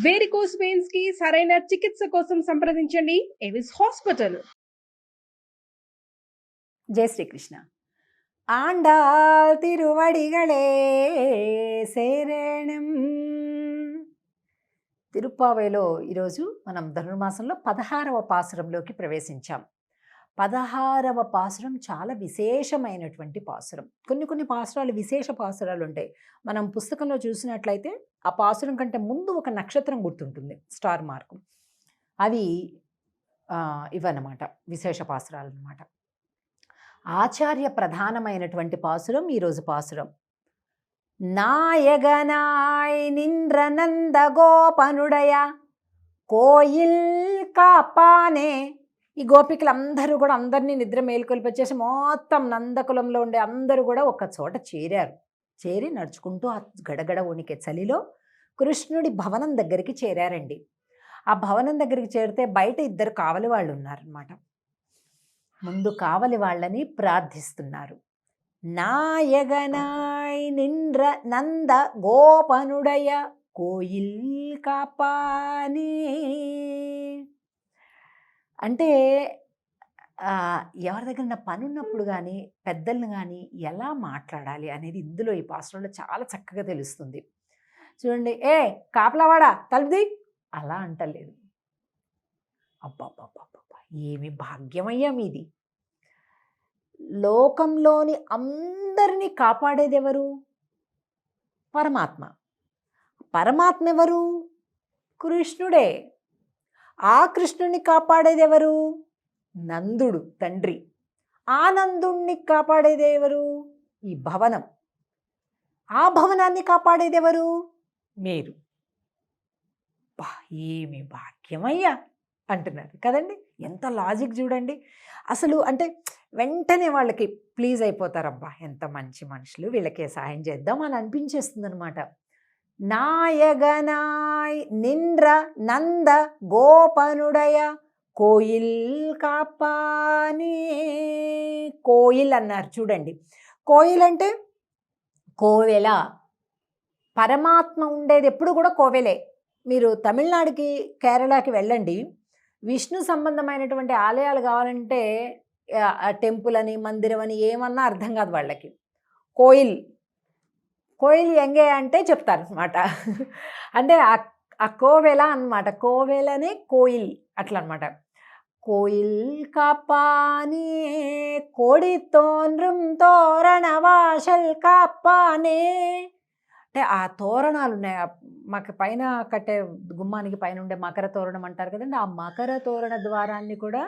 Varicose veins కి సరైన చికిత్స కోసం సంప్రదించండి ఎవిస్ హాస్పిటల్. జై శ్రీకృష్ణ. ఆండాల్ తిరువడిగళే శరణం. తిరుప్పావైలో ఈరోజు మనం ధనుర్మాసంలో 16వ పాసురంలోకి ప్రవేశించాం. 16వ పాసురం చాలా విశేషమైనటువంటి పాసురం. కొన్ని పాసురాలు విశేష పాసురాలు ఉంటాయి. మనం పుస్తకంలో చూసినట్లయితే ఆ పాసురం కంటే ముందు ఒక నక్షత్రం గుర్తుంటుంది, స్టార్ మార్కు. అవి ఇవన్నమాట విశేష పాసురాలు అన్నమాట. ఆచార్య ప్రధానమైనటువంటి పాసురం ఈరోజు పాసురం. నాయగనాయ్ నింద్రనంద గోపనుడయ కోయిల్ కాపానే. ఈ గోపికలందరూ కూడా అందరినీ నిద్ర మేలుకొల్పొచ్చేసి మొత్తం నందకులంలో ఉండే అందరూ కూడా ఒక చోట చేరారు. చేరి నడుచుకుంటూ ఆ గడగడ వణికే చలిలో కృష్ణుడి భవనం దగ్గరికి చేరారండి. ఆ భవనం దగ్గరికి చేరితే బయట ఇద్దరు కావలి వాళ్ళు ఉన్నారనమాట. ముందు కావలి వాళ్ళని ప్రార్థిస్తున్నారు. నాయగనాయ్ నింద్ర నంద గోపనుడయ కోయిల్ కాపానే. అంటే ఎవరి దగ్గర పని ఉన్నప్పుడు కానీ పెద్దలను కానీ ఎలా మాట్లాడాలి అనేది ఇందులో ఈ పాత్రలో చాలా చక్కగా తెలుస్తుంది. చూడండి, ఏ కాపలావాడా తలుపుది అలా అంటలేదు. అబ్బాబ్బాబ్బా, ఏమి భాగ్యమయ్యా మీది. లోకంలోని అందరినీ కాపాడేది ఎవరు? పరమాత్మ. పరమాత్మ ఎవరు? కృష్ణుడే. ఆ కృష్ణుని కాపాడేది ఎవరు? నందుడు తండ్రి. ఆ నందుణ్ణి కాపాడేది ఎవరు? ఈ భవనం. ఆ భవనాన్ని కాపాడేది ఎవరు? మీరు. ఏమి భాగ్యమయ్యా అంటున్నారు కదండి. ఎంత లాజిక్ చూడండి అసలు. అంటే వెంటనే వాళ్ళకి ప్లీజ్ అయిపోతారబ్బా, ఎంత మంచి మనుషులు, వీళ్ళకే సాయం చేద్దాం అని అనిపించేస్తుంది అనమాట. నాయగనాయ్ నింద్ర నంద గోపనుడయ కోయిల్ కాపానే. కోయిల్ అన్నారు చూడండి. కోయిల్ అంటే కోవెల. పరమాత్మ ఉండేది ఎప్పుడు కూడా కోవెలే. మీరు తమిళనాడుకి కేరళకి వెళ్ళండి, విష్ణు సంబంధమైనటువంటి ఆలయాలు కావాలంటే టెంపుల్ అని మందిరం అని ఏమన్నా అర్థం కాదు వాళ్ళకి. కోయిల్ కోయిల్ ఎంగే అంటే చెప్తారు అనమాట. అంటే ఆ కోవెల అనమాట. కోవెలనే కోయిల్ అట్లా అనమాట. కోయిల్ కాపానే కోడి తోన్రం తోరణ వాషల్ కాపానే. అంటే ఆ తోరణాలు ఉన్నాయి, మాకు పైన కట్టే గుమ్మానికి పైన ఉండే మకర తోరణం అంటారు కదండి. ఆ మకర తోరణ ద్వారాన్ని కూడా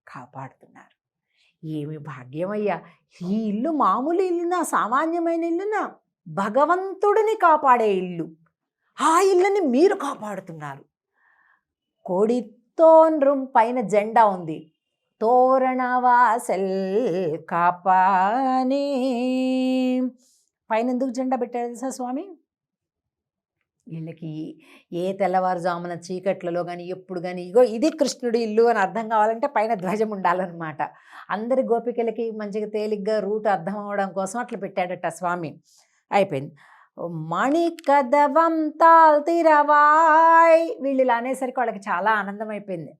కాపాడుతున్నారు. ఏమి భాగ్యమయ్యా. ఈ ఇల్లు మామూలు ఇల్లునా, సామాన్యమైన ఇల్లునా? భగవంతుడిని కాపాడే ఇల్లు. ఆ ఇల్లుని మీరు కాపాడుతున్నారు. కోడితోన్రం పైన జెండా ఉంది. తోరణవాసల్ కాపానే. పైన ఎందుకు జెండా పెట్టారు తెలుసా స్వామి? వీళ్ళకి ఏ తెల్లవారుజామున చీకట్లలో కానీ ఎప్పుడు కానీ ఇగో ఇది కృష్ణుడి ఇల్లు అని అర్థం కావాలంటే పైన ధ్వజం ఉండాలన్నమాట. అందరి గోపికలకి మంచిగా తేలిగ్గా రూట్ అర్థం అవడం కోసం అట్లా పెట్టాడట స్వామి. అయిపోయింది. మణి కదవం తాల్ తిరవాయ్. వీళ్ళు ఇలా అనేసరికి వాళ్ళకి చాలా ఆనందం అయిపోయింది.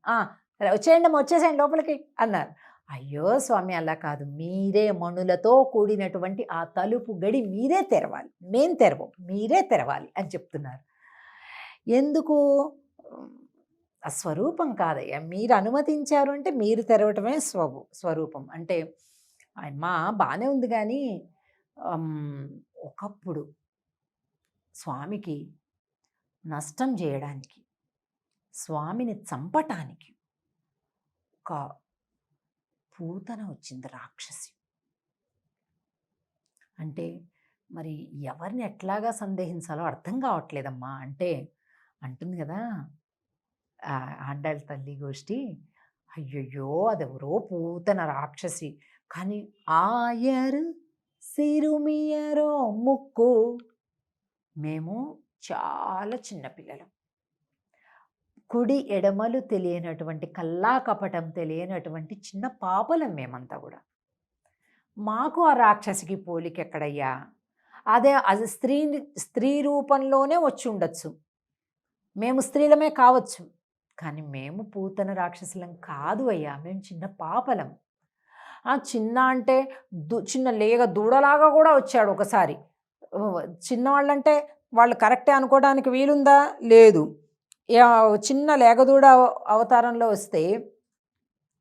వచ్చేయండి వచ్చేసేయండి లోపలికి అన్నారు. అయ్యో స్వామి అలా కాదు, మీరే మణులతో కూడినటువంటి ఆ తలుపు గడి మీరే తెరవాలి, మేం తెరవం, మీరే తెరవాలి అని చెప్తున్నారు. ఎందుకు? ఆ స్వరూపం కాదయ్యా, మీరు అనుమతించారు అంటే మీరు తెరవటమే స్వరూపం. అంటే అమ్మా బాగానే ఉంది కానీ ఒకప్పుడు స్వామికి నష్టం చేయడానికి, స్వామిని చంపటానికి ఒక పూతన వచ్చింది, రాక్షసి. అంటే మరి ఎవరిని ఎట్లాగా సందేహించాలో అర్థం కావట్లేదమ్మా. అంటే అంటుంది కదా ఆండాళ్ళ తల్లి గోష్ఠి, అయ్యయ్యో అదెవరో పూతన రాక్షసి. కానీ ఆయరు సిరుమియరో ముక్కు, మేము చాలా చిన్నపిల్లలం, కుడి ఎడమలు తెలియనటువంటి, కల్లా కపటం తెలియనటువంటి చిన్న పాపలం మేమంతా కూడా. మాకు ఆ రాక్షసికి పోలిక ఎక్కడయ్యా? అది స్త్రీ రూపంలోనే వచ్చి ఉండొచ్చు, మేము స్త్రీలమే కావచ్చు, కానీ మేము పూతన రాక్షసులం కాదు అయ్యా, మేము చిన్న పాపలం. చిన్న అంటే చిన్న లేగ దూడలాగా కూడా వచ్చాడు ఒకసారి. చిన్నవాళ్ళంటే వాళ్ళు కరెక్టే అనుకోవడానికి వీలుందా? లేదు. చిన్న లేగదూడ అవతారంలో వస్తే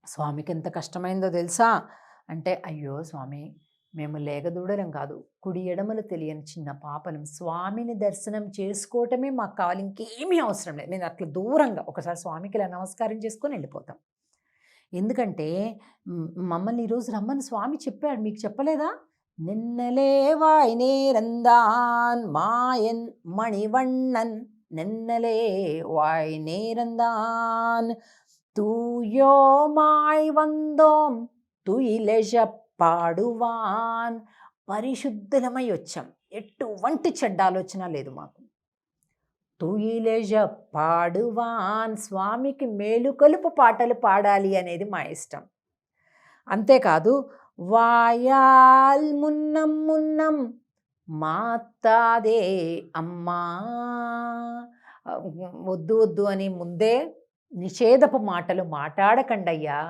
స్వామికి ఎంత కష్టమైందో తెలుసా? అంటే అయ్యో స్వామి, మేము లేగదూడలం కాదు, కుడి ఎడమలు తెలియని చిన్న పాపలం, స్వామిని దర్శనం చేసుకోవటమే మాకు కావాలి, ఇంకేమీ అవసరం లేదు. నేను అట్లా దూరంగా ఒకసారి స్వామికి ఇలా నమస్కారం చేసుకొని వెళ్ళిపోతాం. ఎందుకంటే మమ్మల్ని ఈరోజు రమ్మని స్వామి చెప్పాడు, మీకు చెప్పలేదా? నిన్నలే వాయ్ నేరందాన్ మాయన్ మణివண்ணన్, నిన్నలే వాయ్ నేరందాన్ తూయోమాయ్ వందోం తుయిలెజ పాడువాన్. పరిశుద్ధులమై వచ్చాం, ఎటువంటి చెడ్డ ఆలోచన లేదు మాకు. తుయిలెజ పాడువాన్, స్వామికి మేలుకొలుపు పాటలు పాడాలి అనేది మా ఇష్టం. అంతేకాదు వాయాల్ మున్నం మున్నం మాతాదే అమ్మా, వద్దు వద్దు అని ముందే నిషేధపు మాటలు మాట్లాడకండయ్యా.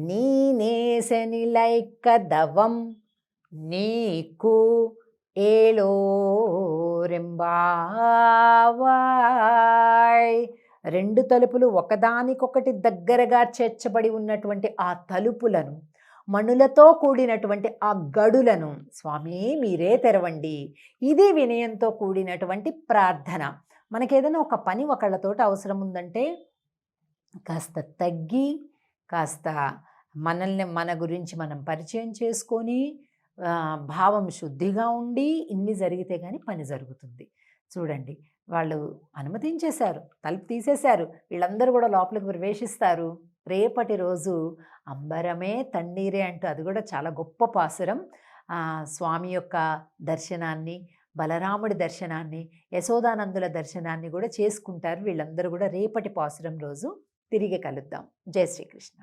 నీ నేసని లైక దవం నీకు ఏలో రెంబావాయ్. రెండు తలుపులు ఒకదానికొకటి దగ్గరగా చేర్చబడి ఉన్నటువంటి ఆ తలుపులను, మణులతో కూడినటువంటి ఆ గడులను స్వామి మీరే తెరవండి. ఇది వినయంతో కూడినటువంటి ప్రార్థన. మనకేదైనా ఒక పని ఒకళ్ళతోటి అవసరం ఉందంటే కాస్త తగ్గి, కాస్త మనల్ని మన గురించి మనం పరిచయం చేసుకొని భావం శుద్ధిగా ఉండి ఇన్ని జరిగితే కానీ పని జరుగుతుంది. చూడండి, వాళ్ళు అనుమతించేశారు, తలుపు తీసేశారు, వీళ్ళందరూ కూడా లోపలికి ప్రవేశిస్తారు. రేపటి రోజు అంబరమే తన్నీరే అంటూ, అది కూడా చాలా గొప్ప పాసురం. స్వామి యొక్క దర్శనాన్ని, బలరాముడి దర్శనాన్ని, యశోదానందుల దర్శనాన్ని కూడా చేసుకుంటారు వీళ్ళందరూ కూడా. రేపటి పాసురం రోజు తిరిగి కలుద్దాం. జై శ్రీకృష్ణ.